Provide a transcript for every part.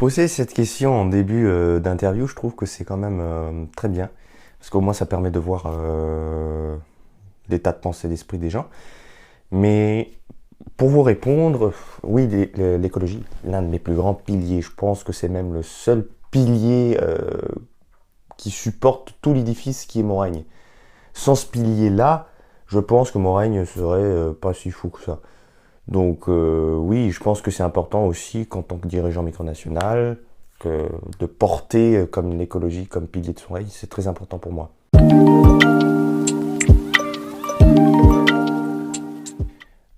Poser cette question en début d'interview, je trouve que c'est quand même très bien, parce qu'au moins ça permet de voir l'état de pensée d'esprit des gens. Mais pour vous répondre, oui, l'écologie, l'un de mes plus grands piliers, je pense que c'est même le seul pilier qui supporte tout l'édifice qui est mon règne. Sans ce pilier-là, je pense que mon règne serait pas si fou que ça. Donc oui, je pense que c'est important aussi qu'en tant que dirigeant micronational, de porter comme l'écologie comme pilier de son règne, c'est très important pour moi.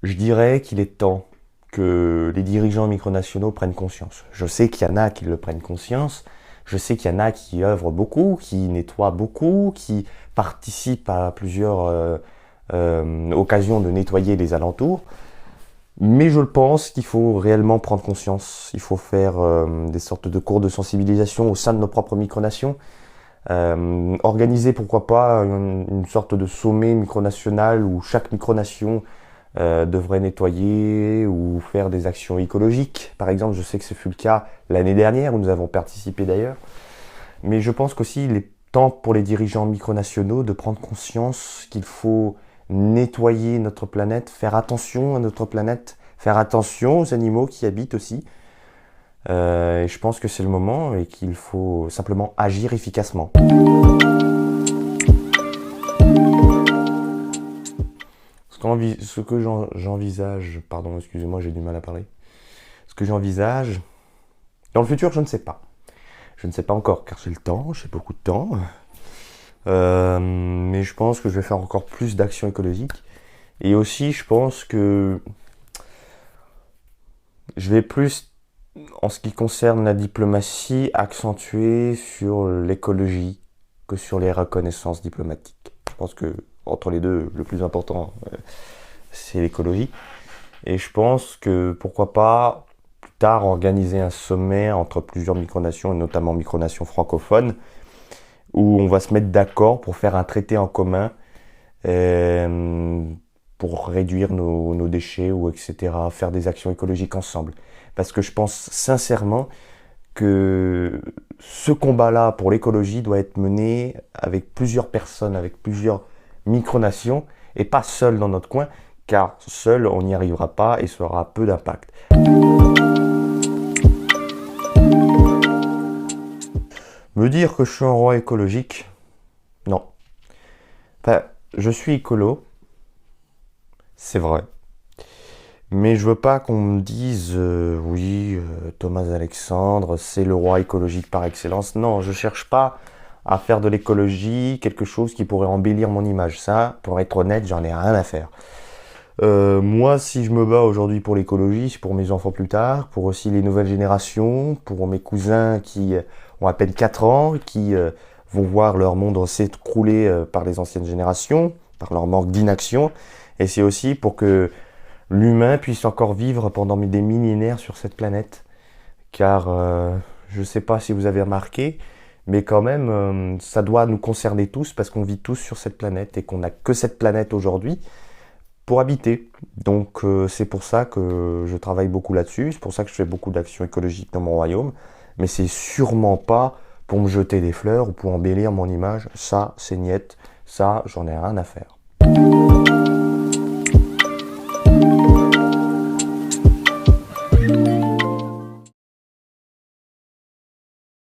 Je dirais qu'il est temps que les dirigeants micronationaux prennent conscience. Je sais qu'il y en a qui le prennent conscience, je sais qu'il y en a qui œuvrent beaucoup, qui nettoient beaucoup, qui participent à plusieurs occasions de nettoyer les alentours. Mais je pense qu'il faut réellement prendre conscience. Il faut faire des sortes de cours de sensibilisation au sein de nos propres micronations. Organiser, pourquoi pas, une sorte de sommet micronational où chaque micronation devrait nettoyer ou faire des actions écologiques. Par exemple, je sais que ce fut le cas l'année dernière, où nous avons participé d'ailleurs. Mais je pense qu'aussi il est temps pour les dirigeants micronationaux de prendre conscience qu'il faut nettoyer notre planète, faire attention à notre planète, faire attention aux animaux qui habitent aussi. Et je pense que c'est le moment et qu'il faut simplement agir efficacement. Ce que j'envisage, pardon, excusez-moi, j'ai du mal à parler. Ce que j'envisage, dans le futur, je ne sais pas. Je ne sais pas encore, car j'ai le temps, j'ai beaucoup de temps. Mais je pense que je vais faire encore plus d'actions écologiques. Et aussi, je pense que je vais plus, en ce qui concerne la diplomatie, accentuer sur l'écologie que sur les reconnaissances diplomatiques. Je pense que entre les deux, le plus important, c'est l'écologie. Et je pense que pourquoi pas plus tard organiser un sommet entre plusieurs micronations, et notamment micronations francophones, où on va se mettre d'accord pour faire un traité en commun pour réduire nos déchets ou etc., faire des actions écologiques ensemble. Parce que je pense sincèrement que ce combat-là pour l'écologie doit être mené avec plusieurs personnes, avec plusieurs micronations, et pas seul dans notre coin, car seul on n'y arrivera pas et ça aura peu d'impact. Me dire que je suis un roi écologique, non. Enfin, je suis écolo, c'est vrai. Mais je veux pas qu'on me dise oui, Thomas Alexandre, c'est le roi écologique par excellence. Non, je cherche pas à faire de l'écologie quelque chose qui pourrait embellir mon image. Ça, pour être honnête, j'en ai rien à faire. Moi, si je me bats aujourd'hui pour l'écologie, c'est pour mes enfants plus tard, pour aussi les nouvelles générations, pour mes cousins qui ont à peine 4 ans, qui vont voir leur monde s'écrouler par les anciennes générations, par leur manque d'inaction. Et c'est aussi pour que l'humain puisse encore vivre pendant des millénaires sur cette planète. Car je ne sais pas si vous avez remarqué, mais quand même, ça doit nous concerner tous parce qu'on vit tous sur cette planète et qu'on n'a que cette planète aujourd'hui pour habiter. Donc c'est pour ça que je travaille beaucoup là-dessus, c'est pour ça que je fais beaucoup d'actions écologiques dans mon royaume, mais c'est sûrement pas pour me jeter des fleurs ou pour embellir mon image. Ça, c'est niette, ça, j'en ai rien à faire.